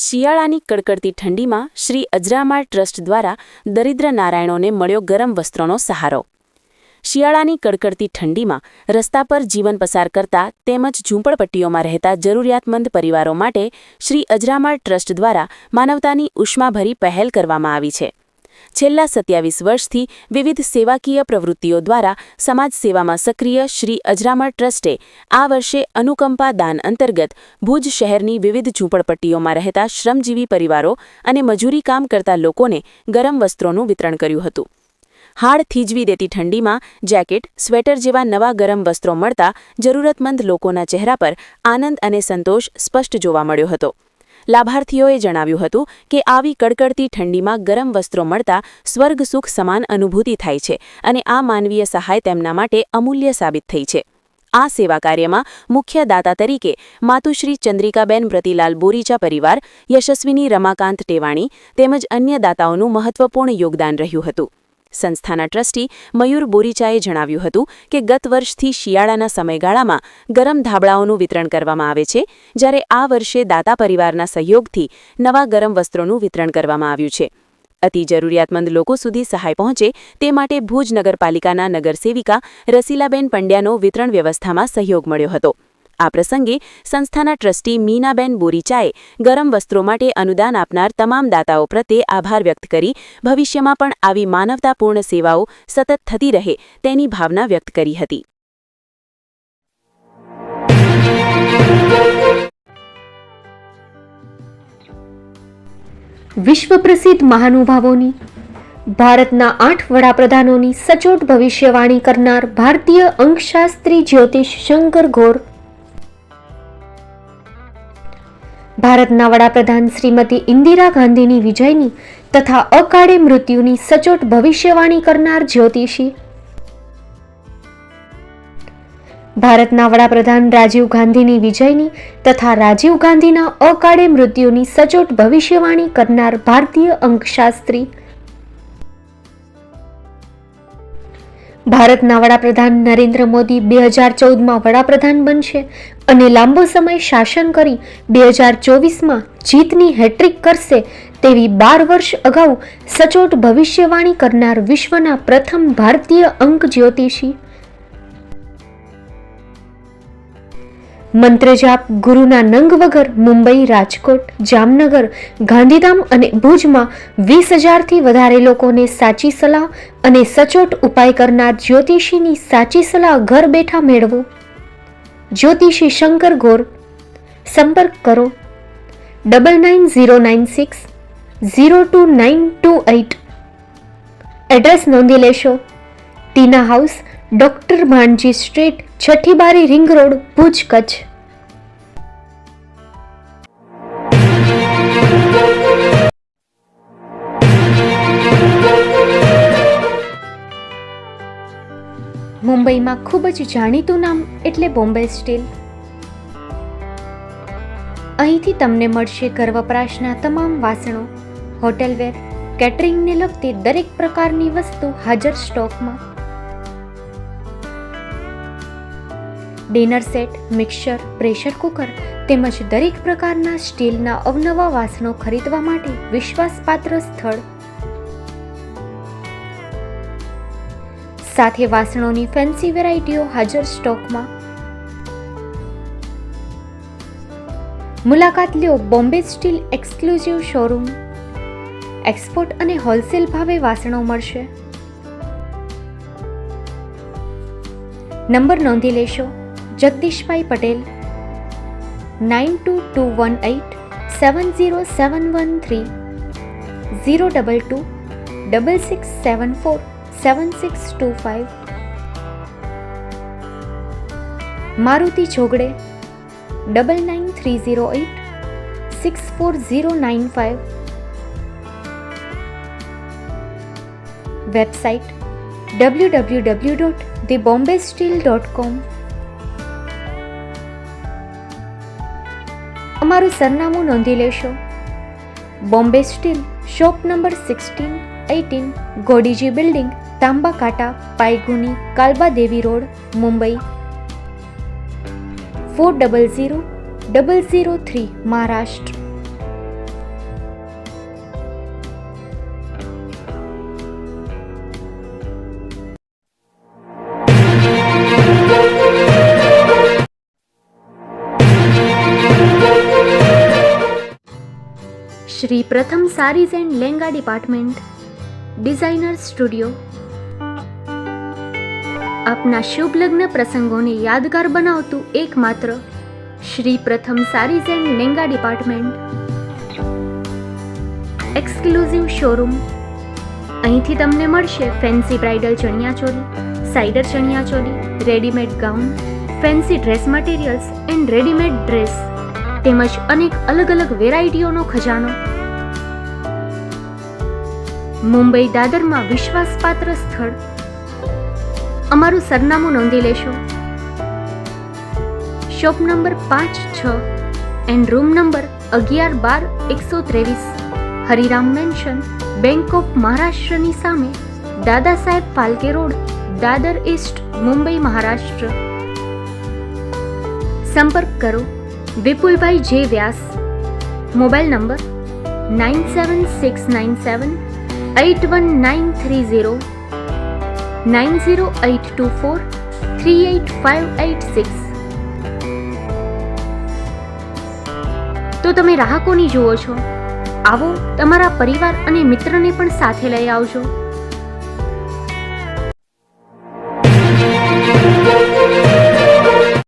શિયાળાની કડકડતી ઠંડીમાં શ્રી અજરામા ટ્રસ્ટ દ્વારા દરિદ્ર નારાયણોને મળ્યો ગરમ વસ્ત્રોનો સહારો। શિયાળાની કડકડતી ઠંડીમાં રસ્તા પર જીવન પસાર કરતા તેમજ ઝૂંપડપટ્ટીઓમાં રહેતા જરૂરિયાતમંદ પરિવારો માટે શ્રી અજરામા ટ્રસ્ટ દ્વારા માનવતાની ઉષ્માભરી પહેલ કરવામાં આવી છે। છેલ્લા 27 વર્ષથી વિવિધ સેવાકીય પ્રવૃત્તિઓ દ્વારા સમાજ સેવામાં સક્રિય શ્રી અજરામા ટ્રસ્ટે આ વર્ષે અનુકંપા દાન અંતર્ગત ભુજ શહેરની વિવિધ ઝૂંપડપટ્ટીઓમાં રહેતા શ્રમજીવી પરિવારો અને મજૂરી કામ કરતા લોકોને ગરમ વસ્ત્રોનું વિતરણ કર્યું હતું। હાડ થીજવી દેતી ઠંડીમાં જેકેટ, સ્વેટર જેવા નવા ગરમ વસ્ત્રો મળતા જરૂરતમંદ લોકોના ચહેરા પર આનંદ અને સંતોષ સ્પષ્ટ જોવા મળ્યો હતો। લાભાર્થીઓએ જણાવ્યું હતું કે આવી કડકડતી ઠંડીમાં ગરમ વસ્ત્રો મળતા સ્વર્ગ સુખ સમાન અનુભૂતિ થાય છે અને આ માનવીય સહાય તેમના માટે અમૂલ્ય સાબિત થઈ છે। આ સેવા કાર્યમાં મુખ્ય દાતા તરીકે માતુશ્રી ચંદ્રિકાબેન પ્રતિલાલ બોરીચા પરિવાર, યશસ્વીની રમાકાંત ટેવાણી તેમજ અન્ય દાતાઓનું મહત્વપૂર્ણ યોગદાન રહ્યું હતું। સંસ્થાના ટ્રસ્ટી મયુર બોરીચાએ જણાવ્યું હતું કે ગત વર્ષથી શિયાળાના સમયગાળામાં ગરમ ધાબળાઓનું વિતરણ કરવામાં આવે છે, જ્યારે આ વર્ષે દાતા પરિવારના સહયોગથી નવા ગરમ વસ્ત્રોનું વિતરણ કરવામાં આવ્યું છે। અતિ જરૂરિયાતમંદ લોકો સુધી સહાય પહોંચે તે માટે ભુજ નગરપાલિકાના નગરસેવિકા રસીલાબેન પંડ્યાનો વિતરણ વ્યવસ્થામાં સહયોગ મળ્યો હતો। આ પ્રસંગે સંસ્થાના ટ્રસ્ટી મીનાબેન બોરીચાએ ગરમ વસ્ત્રો માટે અનુદાન આપનાર તમામ દાતાઓ પ્રત્યે આભાર વ્યક્ત કરી ભવિષ્યમાં પણ આવી માનવતાપૂર્ણ સેવાઓ સતત થતી રહે તેની ભાવના વ્યક્ત કરી હતી। વિશ્વ પ્રસિદ્ધ મહાનુભાવોની ભારતના 8 વડાપ્રધાનોની સચોટ ભવિષ્યવાણી કરનાર ભારતીય અંકશાસ્ત્રી જ્યોતિષ શંકર ઘોર, ભારતના વડાપ્રધાન શ્રીમતી ઇન્દિરા ગાંધીની વિજયની તથા અકાળે મૃત્યુની સચોટ ભવિષ્યવાણી કરનાર જ્યોતિષી, ભારતના વડાપ્રધાન રાજીવ ગાંધીની વિજયની તથા રાજીવ ગાંધીના અકાળે મૃત્યુની સચોટ ભવિષ્યવાણી કરનાર ભારતીય અંકશાસ્ત્રી, ભારતના વડાપ્રધાન નરેન્દ્ર મોદી 2014માં વડાપ્રધાન બનશે અને લાંબો સમય શાસન કરી 2024માં જીતની હેટ્રિક કરશે તેવી 12 વર્ષ અગાઉ સચોટ ભવિષ્યવાણી કરનાર વિશ્વના પ્રથમ ભારતીય અંક જ્યોતિષી, મંત્રજાપ ગુરુના નંગ વગર મુંબઈ, રાજકોટ, જામનગર, ગાંધીધામ અને ભુજમાં 20,000થી વધારે લોકોને સાચી સલાહ અને સચોટ ઉપાય કરનાર જ્યોતિષીની સાચી સલાહ ઘર બેઠા મેળવો। જ્યોતિષી શંકર ઘોર। સંપર્ક કરો 9909602928। એડ્રેસ નોંધી લેશો: ટીના હાઉસ, ડોક્ટર ભાણજી સ્ટ્રીટ, છઠ્ઠી બારી, રિંગ રોડ, ભુજ, કચ્છ। મુંબઈમાં ખૂબ જ જાણીતું નામ એટલે બોમ્બે સ્ટીલ। અહીંથી તમને મળશે ઘર વપરાશના તમામ વાસણો, હોટેલવેર, કેટરિંગને લગતી દરેક પ્રકારની વસ્તુ હાજર સ્ટોકમાં। Dinner set, mixer, pressure cooker તેમજ દરેક પ્રકારના સ્ટીલના અવનવા વાસણો ખરીદવા માટે વિશ્વાસપાત્ર સ્થળ। સાથે વાસણોની ફેન્સી વેરાયટીઓ હાજર સ્ટોકમાં। મુલાકાત લ્યો Bombay steel exclusive showroom. Export અને હોલસેલ ભાવે વાસણો મળશે। નંબર નોંધી લેશો: જગદીશભાઈ પટેલ 9221870713 022 6674 7625। મારુતિ જોગડે 9930864095। Website www.thebombasteel.com। અમારું સરનામું નોંધી લેશો: Bombay steel, shop number 16-18, Godiji building, Tamba Kanta, Pydhonie, Kalba Devi road, Mumbai 400003, Maharashtra. Shri Pratham saris and lehenga department, designer studio. આપના શુભ લગ્ન પ્રસંગોને યાદગાર બનાવતું એકમાત્ર Shri Pratham saris and lehenga department. Exclusive showroom. અહીંથી તમને મળશે fancy bridal chaniya choli, cider chaniya choli, readymade gown, fancy dress materials and readymade dress તેમજ અનેક અલગ અલગ વેરાયટીઓનો ખજાનો. મુંબઈ દાદરમાં વિશ્વાસપાત્ર સ્થળ. અમારું સરનામું નોંધી લેશો. Shop number 5-6 and room number 11-12-123, Hariram mansion, bank of મહારાષ્ટ્રની સામે, દાદા સાહેબ ફાલ્કે રોડ, દાદર ઈસ્ટ, મુંબઈ, મહારાષ્ટ્ર. સંપર્ક કરો વિપુલભાઈ જે વ્યાસ. Mobile number 9769781930, 9082438586. તો તમે રાહ કોની જુઓ છો? આવો, તમારા પરિવાર અને મિત્રને પણ સાથે લઈ આવજો.